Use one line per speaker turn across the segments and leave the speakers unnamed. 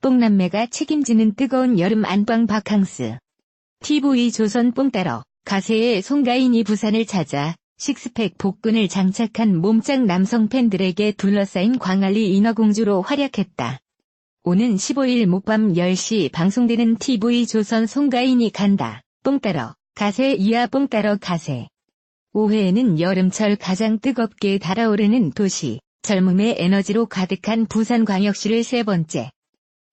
뽕남매가 책임지는 뜨거운 여름 안방 바캉스. TV조선 뽕 따러 가세의 송가인이 부산을 찾아 식스팩 복근을 장착한 몸짱 남성 팬들에게 둘러싸인 광안리 인어공주로 활약했다. 오는 15일 목밤 10시 방송되는 TV조선 송가인이 간다. 뽕 따러 가세 이하 뽕 따러 가세. 5회에는 여름철 가장 뜨겁게 달아오르는 도시, 젊음의 에너지로 가득한 부산광역시를 세 번째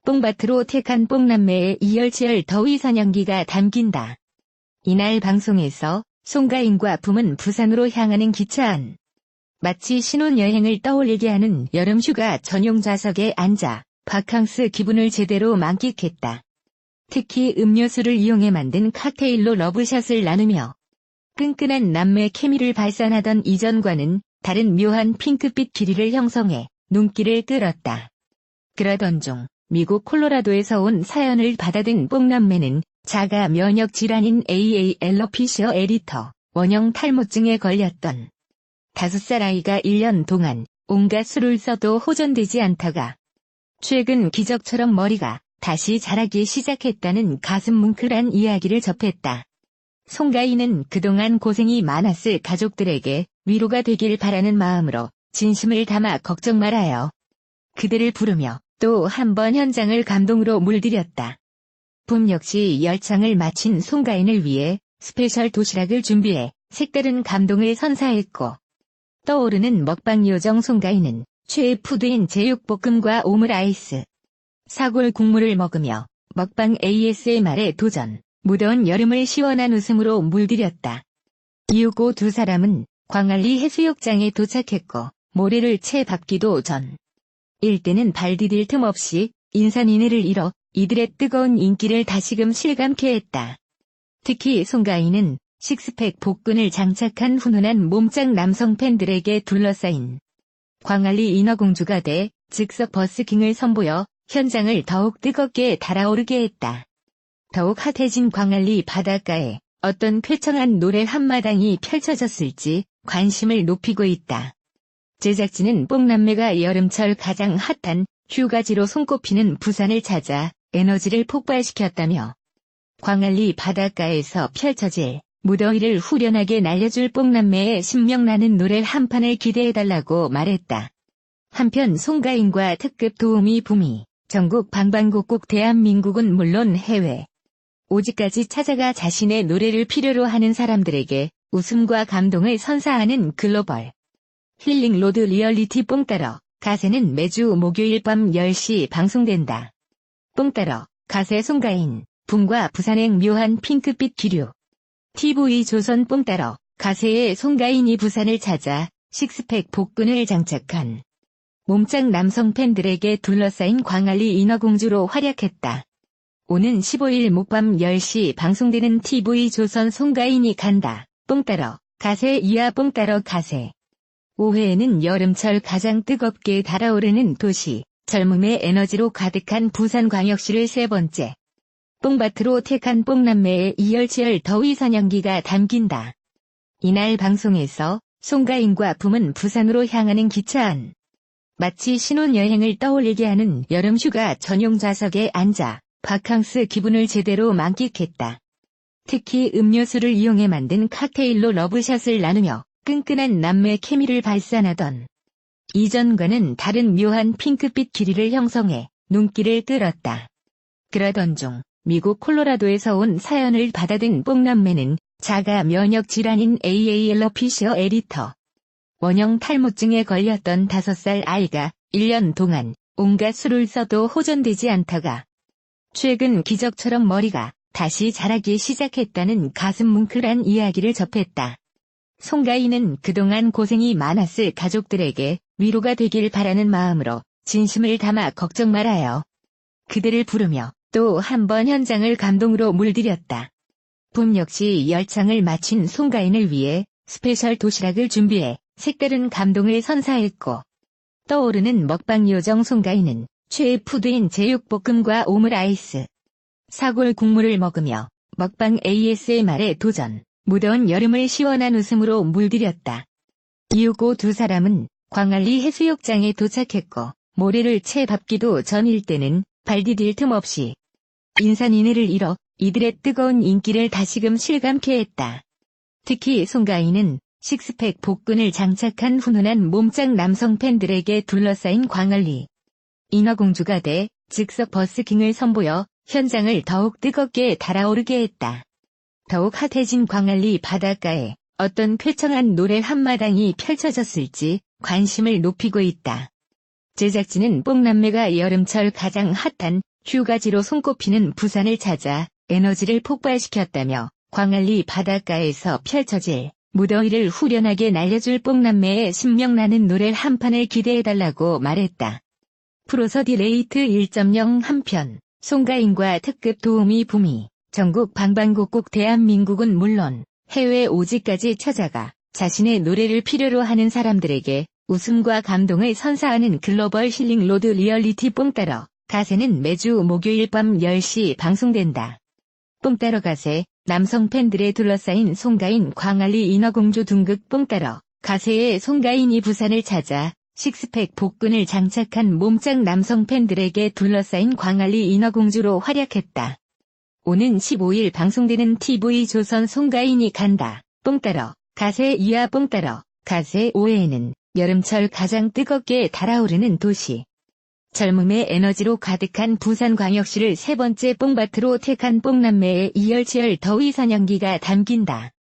뽕밭으로 택한 뽕남매의 이열치열 더위 사냥기가 담긴다. 이날 방송에서 송가인과 붐은 부산으로 향하는 기차 안. 마치 신혼여행을 떠올리게 하는 여름휴가 전용 좌석에 앉아 바캉스 기분을 제대로 만끽했다. 특히 음료수를 이용해 만든 칵테일로 러브샷을 나누며 끈끈한 남매 케미를 발산하던 이전과는 다른 묘한 핑크빛 길이를 형성해 눈길을 끌었다. 그러던 중 미국 콜로라도에서 온 사연을 받아든 뽕남매는 자가 면역 질환인 AA 엘로피시어 에리터 원형 탈모증에 걸렸던 5살 아이가 1년 동안 온갖 수를 써도 호전되지 않다가 최근 기적처럼 머리가 다시 자라기 시작했다는 가슴 뭉클한 이야기를 접했다. 송가인은 그동안 고생이 많았을 가족들에게 위로가 되길 바라는 마음으로 진심을 담아 걱정 말아요. 그들을 부르며 또 한 번 현장을 감동으로 물들였다. 붐 역시 열창을 마친 송가인을 위해 스페셜 도시락을 준비해 색다른 감동을 선사했고 떠오르는 먹방 요정 송가인은 최애 푸드인 제육볶음과 오므라이스, 사골 국물을 먹으며 먹방 ASMR에 도전, 무더운 여름을 시원한 웃음으로 물들였다. 이후고 두 사람은 광안리 해수욕장에 도착했고 모래를 채 밟기도 전. 일대는 발 디딜 틈 없이 인산인해를 이뤄 이들의 뜨거운 인기를 다시금 실감케 했다. 특히 송가인은 식스팩 복근을 장착한 훈훈한 몸짱 남성 팬들에게 둘러싸인 광안리 인어공주가 돼 즉석 버스킹을 선보여 현장을 더욱 뜨겁게 달아오르게 했다. 더욱 핫해진 광안리 바닷가에 어떤 쾌청한 노래 한마당이 펼쳐졌을지 관심을 높이고 있다. 제작진은 뽕남매가 여름철 가장 핫한 휴가지로 손꼽히는 부산을 찾아 에너지를 폭발시켰다며 광안리 바닷가에서 펼쳐질 무더위를 후련하게 날려줄 뽕남매의 신명나는 노래 한 판을 기대해달라고 말했다. 한편 송가인과 특급 도우미 붐이 전국 방방곡곡 대한민국은 물론 해외 오지까지 찾아가 자신의 노래를 필요로 하는 사람들에게 웃음과 감동을 선사하는 글로벌 힐링 로드 리얼리티 뽕 따러 가세는 매주 목요일 밤 10시 방송된다. 뽕 따러 가세 송가인, 붐과 부산행 묘한 핑크빛 기류. TV조선 뽕 따러 가세의 송가인이 부산을 찾아 식스팩 복근을 장착한 몸짱 남성 팬들에게 둘러싸인 광안리 인어공주로 활약했다. 오는 15일 목밤 10시 방송되는 TV조선 송가인이 간다. 뽕 따러 가세 이하 뽕 따러 가세. 5회에는 여름철 가장 뜨겁게 달아오르는 도시, 젊음의 에너지로 가득한 부산광역시를 세 번째 뽕밭으로 택한 뽕남매의 이열치열 더위 사냥기가 담긴다. 이날 방송에서 송가인과 붐은 부산으로 향하는 기차 안. 마치 신혼여행을 떠올리게 하는 여름휴가 전용 좌석에 앉아 바캉스 기분을 제대로 만끽했다. 특히 음료수를 이용해 만든 칵테일로 러브샷을 나누며 끈끈한 남매 케미를 발산하던 이전과는 다른 묘한 핑크빛 길이를 형성해 눈길을 끌었다. 그러던 중 미국 콜로라도에서 온 사연을 받아든 뽕남매는 자가 면역 질환인 AA 엘로피시어 에리터 원형 탈모증에 걸렸던 5살 아이가 1년 동안 온갖 수를 써도 호전되지 않다가 최근 기적처럼 머리가 다시 자라기 시작했다는 가슴 뭉클한 이야기를 접했다. 송가인은 그동안 고생이 많았을 가족들에게 위로가 되길 바라는 마음으로 진심을 담아 걱정 말아요. 그들을 부르며 또 한 번 현장을 감동으로 물들였다. 붐 역시 열창을 마친 송가인을 위해 스페셜 도시락을 준비해 색다른 감동을 선사했고 떠오르는 먹방 요정 송가인은 최애 푸드인 제육볶음과 오므라이스, 사골 국물을 먹으며 먹방 ASMR에 도전, 무더운 여름을 시원한 웃음으로 물들였다. 이후고 두 사람은 광안리 해수욕장에 도착했고 모래를 채 밟기도 전일 때는 발디딜 틈 없이 인산인해를 잃어 이들의 뜨거운 인기를 다시금 실감케 했다. 특히 송가인은 식스팩 복근을 장착한 훈훈한 몸짱 남성 팬들에게 둘러싸인 광안리 인어공주가 돼 즉석 버스킹을 선보여 현장을 더욱 뜨겁게 달아오르게 했다. 더욱 핫해진 광안리 바닷가에 어떤 쾌청한 노래 한마당이 펼쳐졌을지 관심을 높이고 있다. 제작진은 뽕남매가 여름철 가장 핫한 휴가지로 손꼽히는 부산을 찾아 에너지를 폭발시켰다며 광안리 바닷가에서 펼쳐질 무더위를 후련하게 날려줄 뽕남매의 신명나는 노래 한 판을 기대해달라고 말했다. 프로서디 레이트 1.0 한편 송가인과 특급 도우미 붐이 전국 방방곡곡 대한민국은 물론 해외 오지까지 찾아가 자신의 노래를 필요로 하는 사람들에게 웃음과 감동을 선사하는 글로벌 힐링 로드 리얼리티 뽕따러 가세는 매주 목요일 밤 10시 방송된다. 뽕따러 가세, 남성 팬들에 둘러싸인 송가인 광안리 인어공주 둥극 뽕따러 가세의 송가인이 부산을 찾아 식스팩 복근을 장착한 몸짱 남성 팬들에게 둘러싸인 광안리 인어공주로 활약했다. 오는 15일 방송되는 TV조선 송가인이 간다. 뽕따러 가세 이하 뽕따러 가세 5회에는 여름철 가장 뜨겁게 달아오르는 도시. 젊음의 에너지로 가득한 부산광역시를 세 번째 뽕밭으로 택한 뽕남매의 이열치열 더위 사냥기가 담긴다.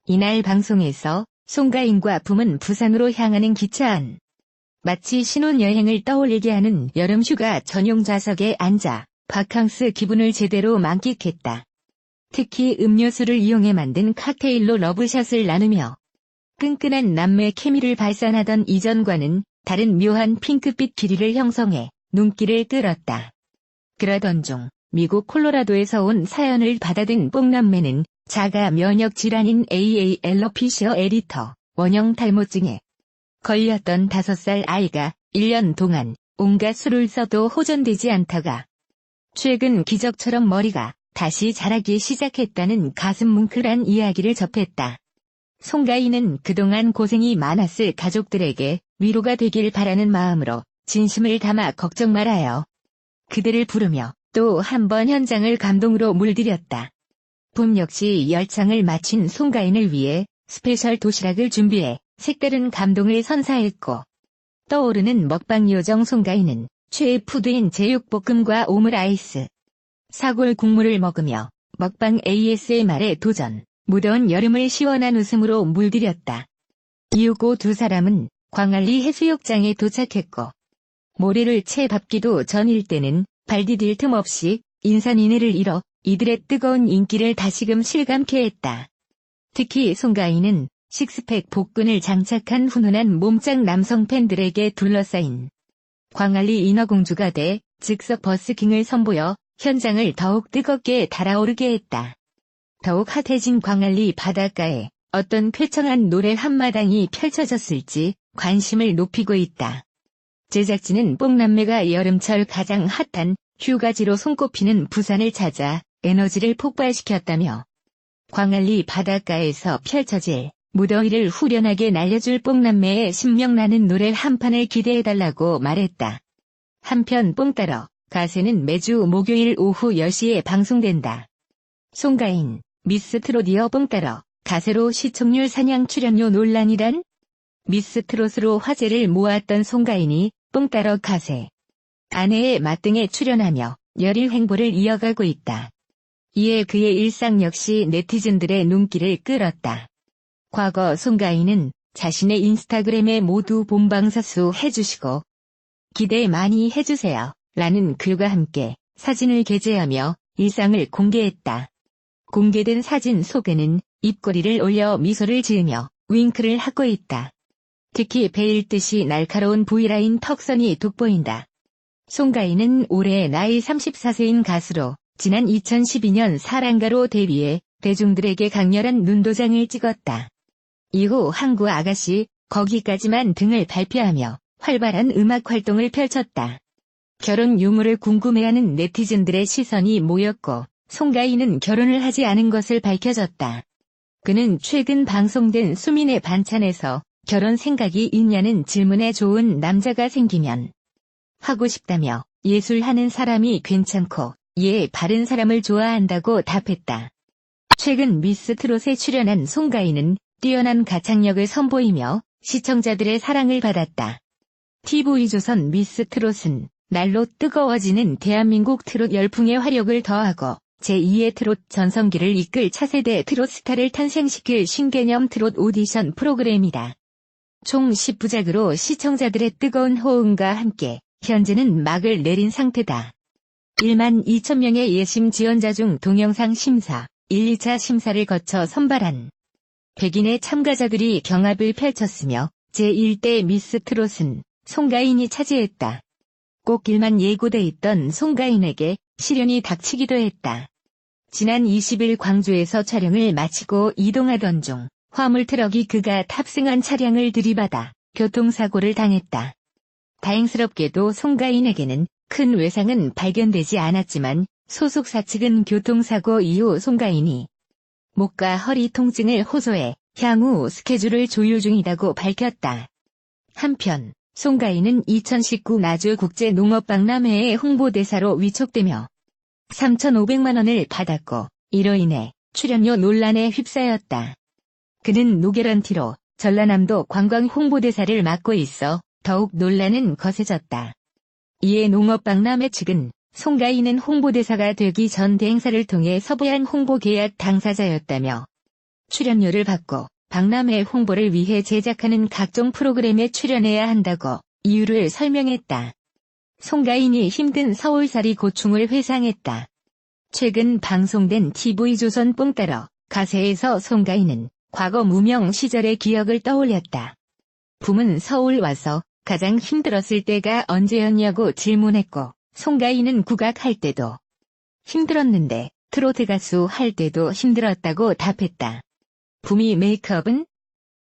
이날 방송에서 송가인과 붐은 부산으로 향하는 기차 안. 마치 신혼여행을 떠올리게 하는 여름휴가 전용 좌석에 앉아 바캉스 기분을 제대로 만끽했다. 특히 음료수를 이용해 만든 칵테일로 러브샷을 나누며 끈끈한 남매 케미를 발산하던 이전과는 다른 묘한 핑크빛 길이를 형성해 눈길을 끌었다. 그러던 중 미국 콜로라도에서 온 사연을 받아든 뽕남매는 자가 면역 질환인 AA 앨러피시어 에리터 원형 탈모증에 걸렸던 5살 아이가 1년 동안 온갖 수를 써도 호전되지 않다가 최근 기적처럼 머리가 다시 자라기 시작했다는 가슴 뭉클한 이야기를 접했다. 송가인은 그동안 고생이 많았을 가족들에게 위로가 되길 바라는 마음으로 진심을 담아 걱정 말아요. 그들을 부르며 또 한 번 현장을 감동으로 물들였다. 붐 역시 열창을 마친 송가인을 위해 스페셜 도시락을 준비해 색다른 감동을 선사했고 떠오르는 먹방 요정 송가인은 최애 푸드인 제육볶음과 오므라이스, 사골 국물을 먹으며 먹방 ASMR에 도전, 무더운 여름을 시원한 웃음으로 물들였다. 이후고 두 사람은 광안리 해수욕장에 도착했고 모래를 채 밟기도 전일 때는 발디딜 틈 없이 인산인해를 잃어 이들의 뜨거운 인기를 다시금 실감케 했다. 특히 송가인은 식스팩 복근을 장착한 훈훈한 몸짱 남성 팬들에게 둘러싸인 광안리 인어공주가 돼 즉석 버스킹을 선보여 현장을 더욱 뜨겁게 달아오르게 했다. 더욱 핫해진 광안리 바닷가에 어떤 쾌청한 노래 한마당이 펼쳐졌을지 관심을 높이고 있다. 제작진은 뽕남매가 여름철 가장 핫한 휴가지로 손꼽히는 부산을 찾아 에너지를 폭발시켰다며 광안리 바닷가에서 펼쳐질 무더위를 후련하게 날려줄 뽕남매의 신명나는 노래 한 판을 기대해달라고 말했다. 한편 뽕따러 가세는 매주 목요일 오후 10시에 방송된다. 송가인, 미스 트롯이어 뽕따러 가세로 시청률 사냥 출연료 논란이란? 미스 트롯으로 화제를 모았던 송가인이 뽕따러 가세 아내의 맞등에 출연하며 열일 행보를 이어가고 있다. 이에 그의 일상 역시 네티즌들의 눈길을 끌었다. 과거 송가인은 자신의 인스타그램에 모두 본방사수 해주시고 기대 많이 해주세요 라는 글과 함께 사진을 게재하며 일상을 공개했다. 공개된 사진 속에는 입꼬리를 올려 미소를 지으며 윙크를 하고 있다. 특히 베일 듯이 날카로운 V라인 턱선이 돋보인다. 송가인은 올해 나이 34세인 가수로 지난 2012년 사랑가로 데뷔해 대중들에게 강렬한 눈도장을 찍었다. 이후 항구 아가씨, 거기까지만 등을 발표하며 활발한 음악 활동을 펼쳤다. 결혼 유무를 궁금해하는 네티즌들의 시선이 모였고 송가인은 결혼을 하지 않은 것을 밝혀졌다. 그는 최근 방송된 수민의 반찬에서 결혼 생각이 있냐는 질문에 좋은 남자가 생기면 하고 싶다며 예술하는 사람이 괜찮고 바른 사람을 좋아한다고 답했다. 최근 미스 트롯에 출연한 송가인은 뛰어난 가창력을 선보이며 시청자들의 사랑을 받았다. TV조선 미스 트롯은 날로 뜨거워지는 대한민국 트롯 열풍의 화력을 더하고 제2의 트롯 전성기를 이끌 차세대 트롯 스타를 탄생시킬 신개념 트롯 오디션 프로그램이다. 총 10부작으로 시청자들의 뜨거운 호응과 함께 현재는 막을 내린 상태다. 1만 2천 명의 예심 지원자 중 동영상 심사, 1, 2차 심사를 거쳐 선발한 100인의 참가자들이 경합을 펼쳤으며 제1대 미스 트롯은 송가인이 차지했다. 꽃길만 예고돼 있던 송가인에게 시련이 닥치기도 했다. 지난 20일 광주에서 촬영을 마치고 이동하던 중 화물 트럭이 그가 탑승한 차량을 들이받아 교통사고를 당했다. 다행스럽게도 송가인에게는 큰 외상은 발견되지 않았지만 소속사 측은 교통사고 이후 송가인이 목과 허리 통증을 호소해 향후 스케줄을 조율 중이라고 밝혔다. 한편 송가인은 2019 나주국제농업박람회의 홍보대사로 위촉되며 3,500만 원을 받았고 이로 인해 출연료 논란에 휩싸였다. 그는 노개런티로 전라남도 관광 홍보대사를 맡고 있어 더욱 논란은 거세졌다. 이에 농업박람회 측은 송가인은 홍보대사가 되기 전 대행사를 통해 섭외한 홍보계약 당사자였다며 출연료를 받고 박람회 홍보를 위해 제작하는 각종 프로그램에 출연해야 한다고 이유를 설명했다. 송가인이 힘든 서울살이 고충을 회상했다. 최근 방송된 TV조선 뽕 따러 가세에서 송가인은 과거 무명 시절의 기억을 떠올렸다. 붐은 서울 와서 가장 힘들었을 때가 언제였냐고 질문했고 송가인은 국악할 때도 힘들었는데 트로트 가수 할 때도 힘들었다고 답했다. 붐이 메이크업은?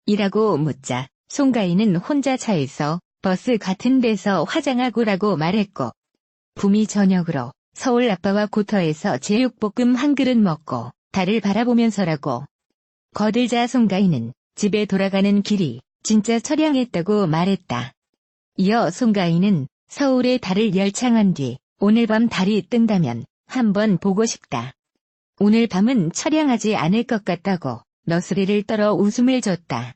이라고 묻자 송가인은 혼자 차에서 버스 같은 데서 화장하고라고 말했고 붐이 저녁으로 서울 아빠와 고터에서 제육볶음 한 그릇 먹고 달을 바라보면서라고 거들자 송가인은 집에 돌아가는 길이 진짜 처량했다고 말했다. 이어 송가인은 서울의 달을 열창한 뒤 오늘 밤 달이 뜬다면 한번 보고 싶다. 오늘 밤은 처량하지 않을 것 같다고 너스레를 떨어 웃음을 줬다.